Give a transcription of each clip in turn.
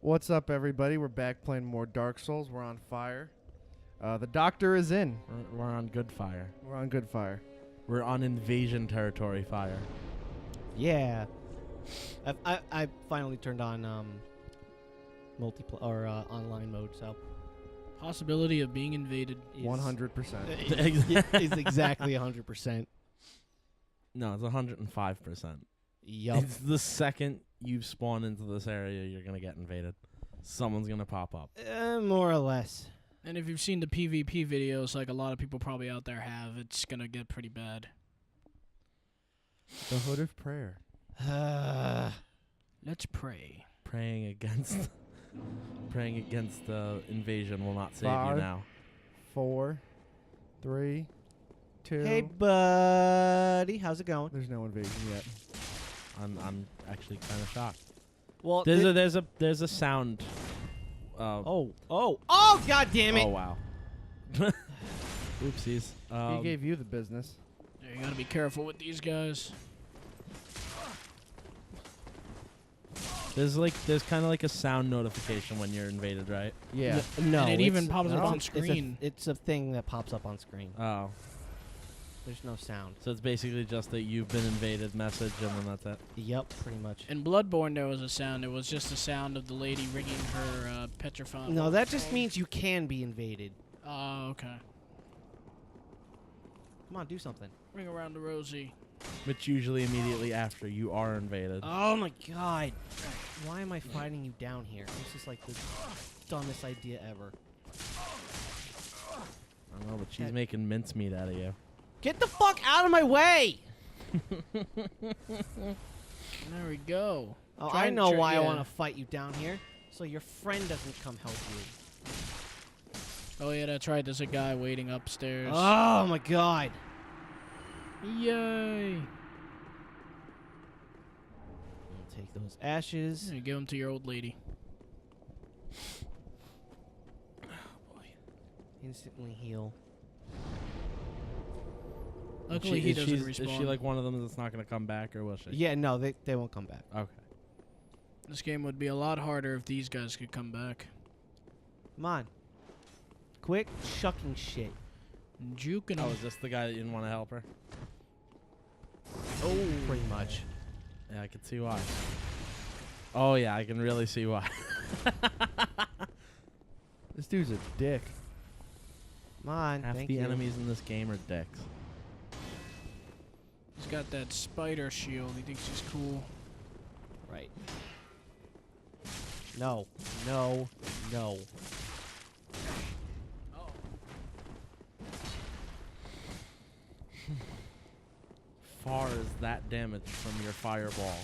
What's up, everybody? We're back playing more Dark Souls. We're on fire. The doctor is in. We're on good fire. We're on good fire. We're on invasion territory fire. Yeah. I finally turned on multiplayer or online mode, so Possibility of being invaded. 100%. is exactly 100%. No, it's 105%. Yup. It's the second you spawn into this area, you're gonna get invaded. Someone's gonna pop up. More or less. And if you've seen the PvP videos, like a lot of people probably out there have, it's gonna get pretty bad. The Hood of Prayer. Let's pray. Praying against invasion will not save you now. 4, 3, 2. Hey, buddy, how's it going? There's no invasion yet. I'm actually kind of shocked. Well, There's a sound. oh, god damn it! Oh wow. Oopsies. He gave you the business. Yeah, you gotta be careful with these guys. There's kind of like a sound notification when you're invaded, right? Yeah. No, And it even it's- pops up no, on it's a- screen. It's a thing that pops up on screen. Oh. There's no sound. So it's basically just that you've been invaded message and then that's it. Yep, pretty much. In Bloodborne, there was a sound. It was just the sound of the lady ringing her petrified. No, that just means you can be invaded. Oh, okay. Come on, do something. Ring around the rosy. Which usually immediately after you are invaded. Oh my god. Why am I fighting you down here? This is like the dumbest idea ever. I don't know, but she's making mincemeat out of you. Get the fuck out of my way! There we go. Oh, Try I and know try- why I yeah. want to fight you down here. So your friend doesn't come help you. Oh yeah, that's right. There's a guy waiting upstairs. Oh my god. Yay! I'll take those ashes. Yeah, give them to your old lady. Instantly heal. Luckily, he doesn't Is respawn. she like one of them that's not going to come back, or will she? Yeah, no, they won't come back. Okay. This game would be a lot harder if these guys could come back. Come on. Quick shucking shit. Juking Oh, them. is this the guy that didn't want to help her? Oh, pretty much. Yeah, I can see why. Oh, yeah, I can really see why. This dude's a dick. Come on, Half thank the you. enemies in this game are dicks. He's got that spider shield. He thinks he's cool. Right. No, no, no. Far is that damage from your fireball?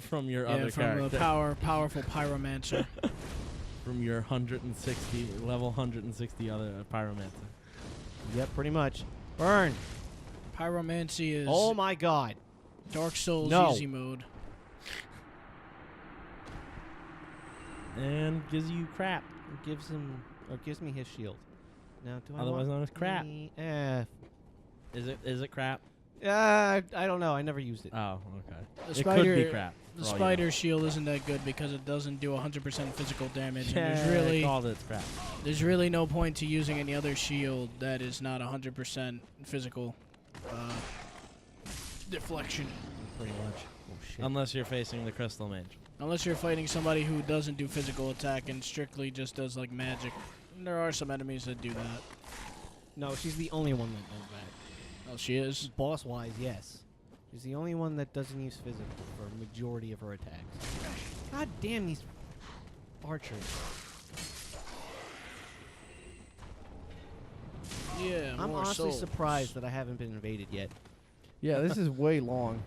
From your Yeah, other from character? a powerful pyromancer. From your 160, level 160 other pyromancer. Yep, pretty much. Burn. Pyromancy is Oh my god. Dark Souls No. easy mode. And gives you crap. It gives him, or gives me his shield. Now, do I Otherwise want known as crap. me- Is it crap? I don't know. I never used it. Oh, okay. The It spider, could be crap. The for all you spider shield isn't that good because it doesn't do 100% physical damage. know. And Yeah, I called it crap. there's really no point to using any other shield that is not 100% physical deflection. Pretty much. Oh shit. Unless you're facing the crystal mage. Unless you're fighting somebody who doesn't do physical attack and strictly just does like magic. And there are some enemies that do that. No, she's the only one that does that. Oh, she is? Boss-wise, yes. She's the only one that doesn't use physical for a majority of her attacks. God damn these archers. Yeah, I'm more honestly souls. surprised that I haven't been invaded yet. Yeah, this is way long.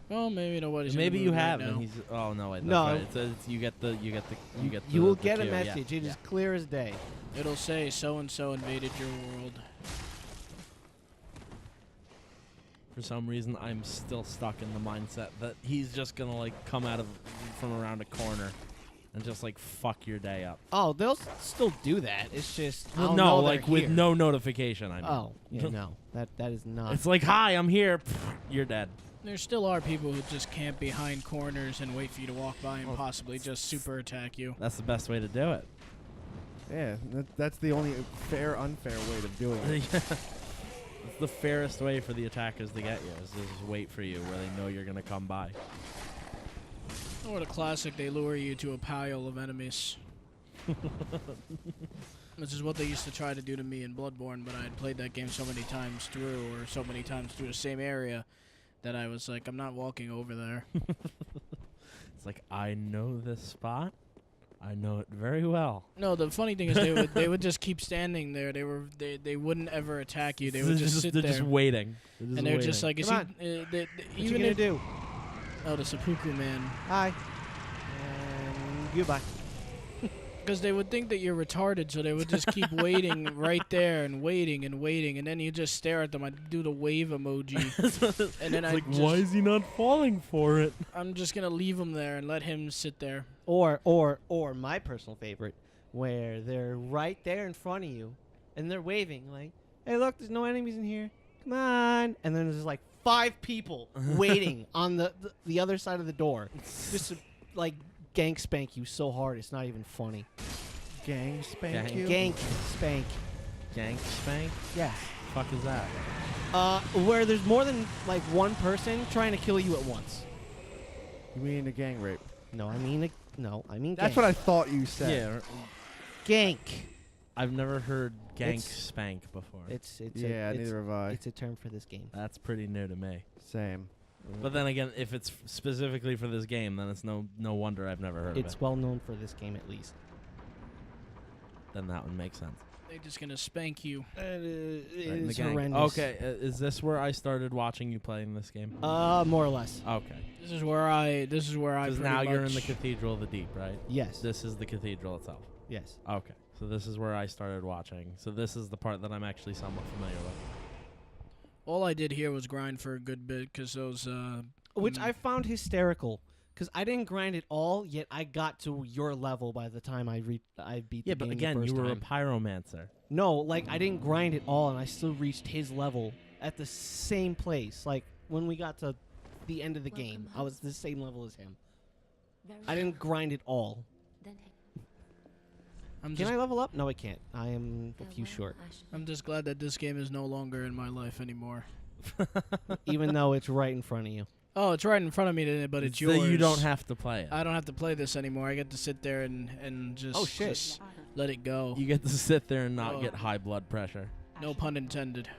Well, maybe nobody's. Maybe in the you mood right have, now. and he's. Oh no, wait. That's No. right. It says you get the. You will the get a queue, yeah, message. It yeah. is clear as day. It'll say so and so invaded your world. For some reason, I'm still stuck in the mindset that he's just gonna like come out of from around a corner and just like fuck your day up. Oh, they'll still do that. It's just I'll No, know like they're with here. no notification. I mean. Oh, yeah, no. That is not. It's like, hi, I'm here. You're dead. There still are people who just camp behind corners and wait for you to walk by and Oh. possibly just super attack you. That's the best way to do it. Yeah, that's the only fair, unfair way of doing it. It's the fairest way for the attackers to get you, is to just wait for you where they know you're going to come by. Or the classic, they lure you to a pile of enemies. Which is what they used to try to do to me in Bloodborne, but I had played that game so many times through, or so many times through the same area, that I was like, I'm not walking over there. It's like, I know this spot. I know it very well. No, the funny thing is they would just keep standing there. They wouldn't ever attack you. They would just sit they're there. just waiting. And they're just like, is Come he, on. What you even gonna if, do? oh, the seppuku man. Hi. And goodbye. Because they would think that you're retarded, so they would just keep waiting right there and waiting, and then you just stare at them. I'd do the wave emoji, and then It's I like, why is he not falling for it? I'm just gonna leave him there and let him sit there. Or my personal favorite, where they're right there in front of you, and they're waving like, "Hey, look, there's no enemies in here. Come on!" And then there's like 5 people waiting on the other side of the door, just to, like, gank spank you so hard it's not even funny. Gang spank Gang. you? Gank spank. Gank spank? Yes. Fuck is that? Where there's more than like one person trying to kill you at once. You mean a gang rape? No, I mean That's gank. what I thought you said. Yeah, Gank. I've never heard gank It's- spank before. It's Yeah, neither have I. It's a term for this game. That's pretty new to me. Same. But then again, if it's specifically for this game, then it's no wonder I've never heard It's of it. well known for this game at least. Then that would make sense. They're just gonna spank you. Right, in the It's gang. horrendous. Okay, is this where I started watching you playing this game? More or less. Okay. This is where I. Because now you're in the Cathedral of the Deep, right? Yes. This is the cathedral itself. Yes. Okay. So this is where I started watching. So this is the part that I'm actually somewhat familiar with. All I did here was grind for a good bit because those. Which I found hysterical, because I didn't grind it all, yet I got to your level by the time I beat Yeah, the but game again, the you first were time. a pyromancer. No, like, I didn't grind it all, and I still reached his level at the same place. Like, when we got to the end of the game, I was the same level as him. I didn't grind it all. I'm Can just, I level up? No, I can't. I am a few short. I'm just glad that this game is no longer in my life anymore. Even though it's right in front of you. Oh, it's right in front of me, but it's So yours. you don't have to play it. I don't have to play this anymore. I get to sit there and just, Oh, shit. just let it go. You get to sit there and not Oh. get high blood pressure. No pun intended.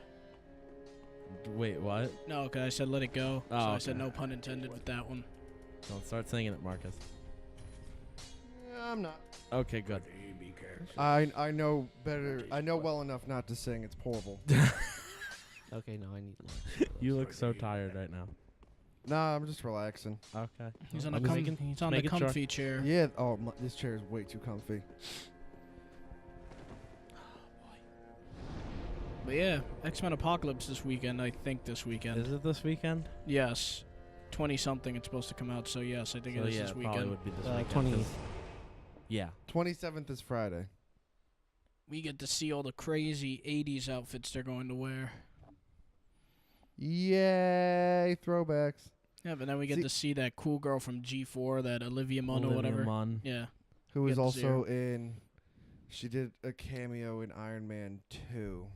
Wait, what? No, because I said let it go. Oh, So I okay. said no pun intended with that one. Don't start singing it, Marcus. I'm not. Okay, good. I know better. I know well enough not to sing. It's horrible. Okay, no, I need lunch. You look so tired right now. Nah, I'm just relaxing. Okay. He's on I'm the making- he's on the making sure. comfy chair. Yeah. Oh, this chair is way too comfy. But yeah, X-Men Apocalypse this weekend. I think this weekend. Is it this weekend? Yes, 20 something. It's supposed to come out. So yes, I think So it is yeah, this it probably weekend. would be this 20. weekend. 'cause- Yeah. 27th is Friday. We get to see all the crazy 80s outfits they're going to wear. Yay! Throwbacks. Yeah, but then we get See- to see that cool girl from G4, that Olivia Munn or Olivia whatever. Munn. Yeah. Who was Get to see also in. She did a cameo in Iron Man 2.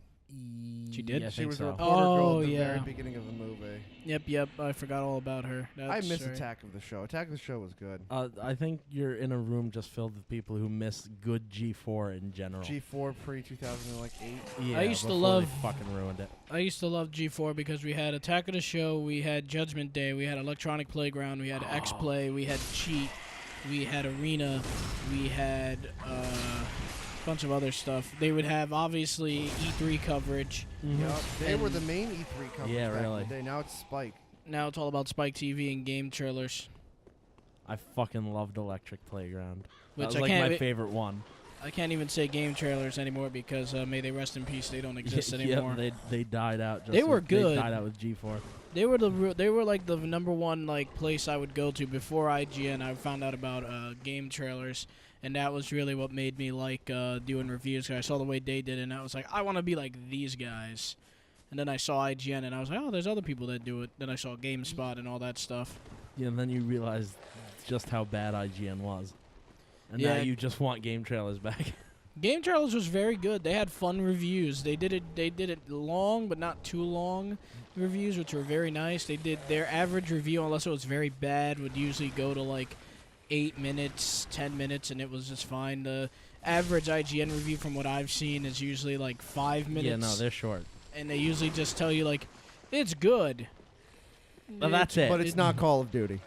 She did? Yeah, I She think was a so. reporter girl Oh, at the yeah. very beginning of the movie. Yep. I forgot all about her. I That's miss right. Attack of the Show. Attack of the Show was good. I think you're in a room just filled with people who miss good G4 in general. G4 pre 2008. Yeah, I used to before love- they fucking ruined it. I used to love G4 because we had Attack of the Show, we had Judgment Day, we had Electronic Playground, we had X-Play, we had Cheat, we had Arena, we had a bunch of other stuff. They would have, obviously, E3 coverage. Yup. They were And- the main E3 company Yeah, back really. in the day. Now it's Spike. Now it's all about Spike TV and GameTrailers. I fucking loved Electric Playground. Which That was I like can't- my favorite one. I can't even say GameTrailers anymore because may they rest in peace. They don't exist Yeah, anymore. they died out. Just They were with- good. They died out with G4. They were like the number one like place I would go to before IGN. I found out about GameTrailers, and that was really what made me like doing reviews. 'Cause I saw the way they did it, and I was like, I want to be like these guys. And then I saw IGN, and I was like, oh, there's other people that do it. Then I saw GameSpot and all that stuff. Yeah, and then you realized just how bad IGN was. And Yeah. now you just want GameTrailers back. GameTrailers was very good. They had fun reviews. They did it long, but not too long reviews, which were very nice. They did their average review, unless it was very bad, would usually go to like 8 minutes, 10 minutes, and it was just fine. The average IGN review, from what I've seen, is usually like 5 minutes. Yeah, no, they're short. And they usually just tell you like, it's good. Well, that's it. But it's not Call of Duty.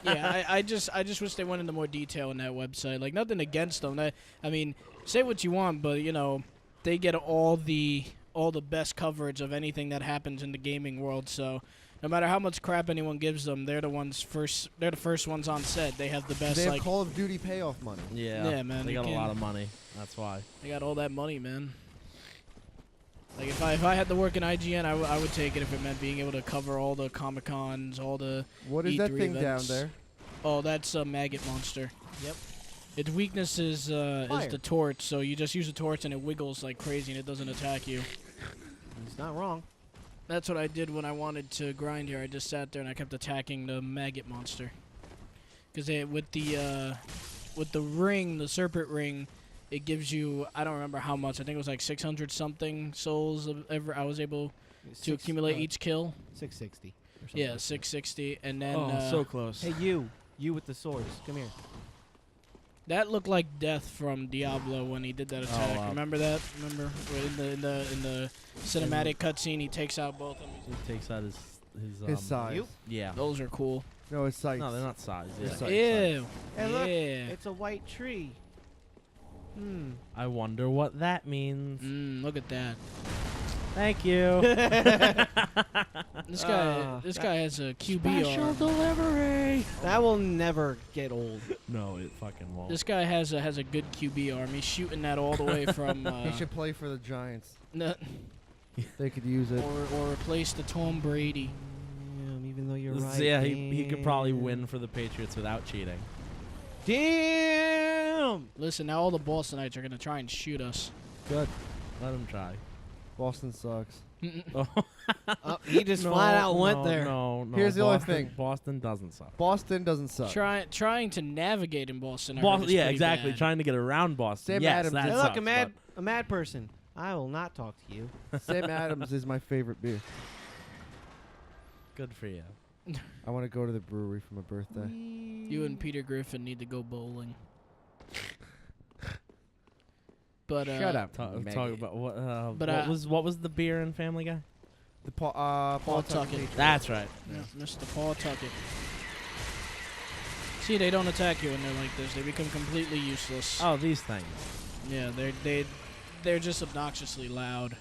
Yeah, I just wish they went into more detail in that website. Like, nothing against them. I mean, say what you want, but you know, they get all the best coverage of anything that happens in the gaming world. So, no matter how much crap anyone gives them, they're the first ones on set. They have the best. They have like, Call of Duty payoff money. Yeah, man, they you got a can't- lot of money. That's why. they got all that money, man. Like, if I had to work in IGN, I would take it if it meant being able to cover all the Comic Cons, all the. What is that E3 thing events. down there? Oh, that's a maggot monster. Yep. Its weakness is Fire. the torch, so you just use a torch and it wiggles like crazy and it doesn't attack you. He's not wrong. That's what I did when I wanted to grind here. I just sat there and I kept attacking the maggot monster. Because with the ring, the serpent ring, it gives you, I don't remember how much. I think it was like 600 something souls I was able to accumulate each kill. 660. Or something Yeah, like that. 660, and then Oh, so close. Hey, you with the swords, come here. that looked like Death from Diablo when he did that attack. wow. Remember that? Remember in the cinematic cutscene, he takes out both of them. He takes out his His size. You? Yeah. Those are cool. No, it's sights. No, they're not size. They're Yeah. sights. Ew. Hey, look, Yeah. it's a white tree. I wonder what that means. Look at that. Thank you. This guy has a QB arm. delivery. That will never get old. No, it fucking won't. This guy has a good QB arm. He's shooting that all the way from. He should play for the Giants. n- They could use it. or replace the Tom Brady. Even though you're right. Yeah, he could probably win for the Patriots without cheating. Damn! Listen, now all the Bostonites are gonna try and shoot us. Good. Let him try. Boston sucks. Oh, He just flat out went there. No. Here's the only Boston- thing. Boston doesn't suck. Boston doesn't suck. Trying to navigate in Boston. I heard Boston, is yeah, pretty exactly. bad. Trying to get around Boston. Sam yes, Adams that is- Hey, look, sucks, a mad person. I will not talk to you. Sam Adams is my favorite beer. but Good for you. I want to go to the brewery for my birthday. You and Peter Griffin need to go bowling. But Shut up. Talk Maggie. about what? But, What was the beer in Family Guy? The Paul Tuckett. That's right. Yeah, Mr. Paul Tuckett. See, they don't attack you when they're like this. They become completely useless. Oh, these things. Yeah, they're just obnoxiously loud.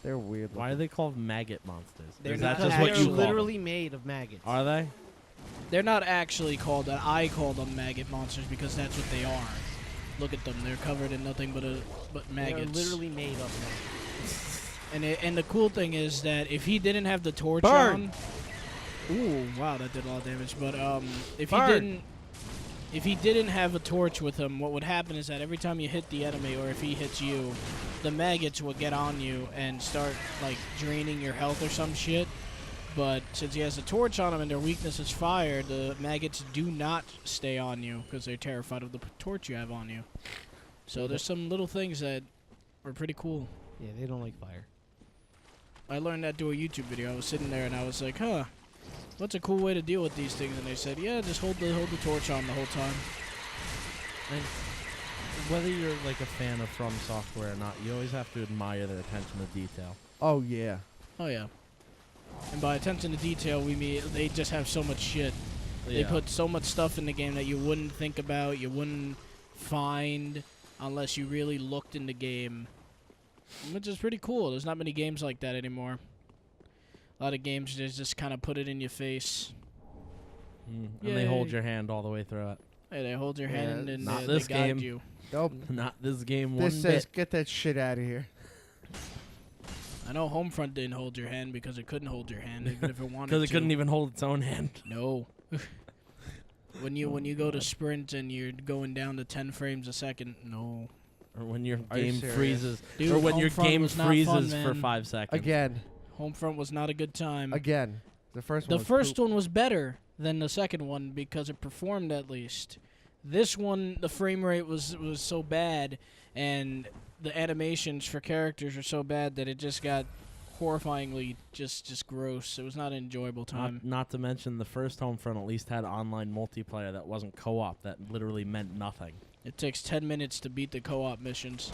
They're weird. Why are they called maggot monsters? They're Is not that just They're what you call them? literally made of maggots. Are they? They're not actually called that. I call them maggot monsters because that's what they are. Look at them. They're covered in nothing but maggots. They're literally made of maggots. And the cool thing is that if he didn't have the torch Burn! on, ooh, wow, that did a lot of damage. But if Burn! he didn't have a torch with him, what would happen is that every time you hit the enemy or if he hits you, the maggots would get on you and start like draining your health or some shit. But since he has a torch on him and their weakness is fire, the maggots do not stay on you because they're terrified of the torch you have on you. So there's some little things that are pretty cool. Yeah, they don't like fire. I learned that through a YouTube video. I was sitting there and I was like, huh, what's a cool way to deal with these things? And they said, yeah, just hold the torch on the whole time. And whether you're like a fan of From Software or not, you always have to admire their attention to detail. Oh yeah. Oh, yeah. And by attention to detail, we mean they just have so much shit. They Yeah. put so much stuff in the game that you wouldn't think about, you wouldn't find unless you really looked in the game. Which is pretty cool. There's not many games like that anymore. A lot of games just kind of put it in your face. And they hold Yay. your hand all the way through it. Hey, they hold your Yeah, hand and not they this guide game. you. Nope. Not this game one This says bit. get that shit out of here. I know Homefront didn't hold your hand because it couldn't hold your hand even if it wanted to. Because it couldn't even hold its own hand. No. when you go to sprint and you're going down to 10 frames a second, no. Or when your Are you game serious? freezes. Dude, or when your Homefront game was not freezes fun, for man. 5 seconds. Again. Homefront was not a good time. Again. The first one The was first poop. one was better than the second one because it performed at least. This one, the frame rate was so bad, and the animations for characters are so bad that it just got horrifyingly just gross. It was not an enjoyable time. Not to mention the first Homefront at least had online multiplayer that wasn't co-op, that literally meant nothing. It takes 10 minutes to beat the co-op missions.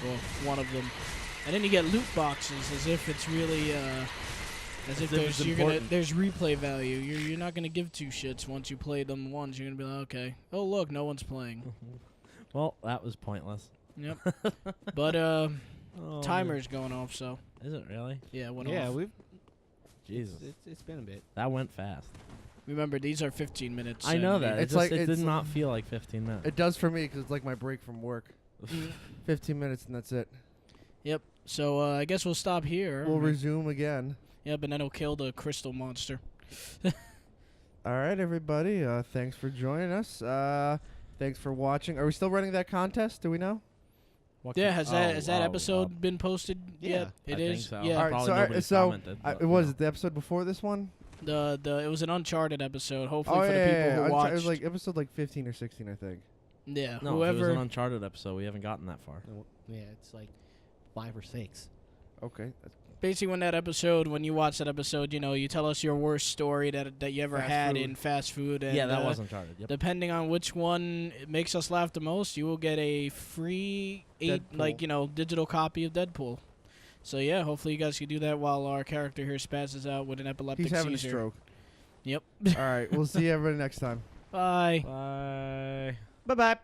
Well, one of them. And then you get loot boxes as if it's really as if it's important. there's replay value. You're not gonna give two shits once you play them once. You're gonna be like, okay, oh look, no one's playing. Well, that was pointless. Yep. But Oh, timer's going off, so man. Is it really? yeah, it went Yeah, off. we've. Jesus. It's been a bit. That went fast. Remember, these are 15 minutes. I know and that. It's It like- did not feel like 15 minutes. It does for me because it's like my break from work. 15 minutes and that's it. Yep. So I guess we'll stop here. We'll resume again. Yep, and then it'll kill the crystal monster. All right, everybody. Thanks for joining us. Thanks for watching. Are we still running that contest? Do we know? What Yeah, can- has that oh, episode been posted Yeah, yet? I It think is. so. Yeah. All right, Probably so nobody commented, but, it was yeah. the episode before this one. It was an Uncharted episode. Hopefully Oh for yeah, the people yeah, who yeah. watched. It was like episode like 15 or 16, I think. yeah, No, if it was whoever. an Uncharted episode. We haven't gotten that far. Yeah, it's like 5 or 6. Okay. Basically, when you watch that episode, you tell us your worst story that you ever Fast had food. in fast food. And, Yeah, that was Uncharted. Yep. Depending on which one makes us laugh the most, you will get a free Deadpool. digital copy of Deadpool. So yeah, hopefully you guys can do that while our character here spazzes out with an epileptic He's having seizure. a stroke. Yep. All right. We'll see everybody next time. Bye. Bye. Bye bye.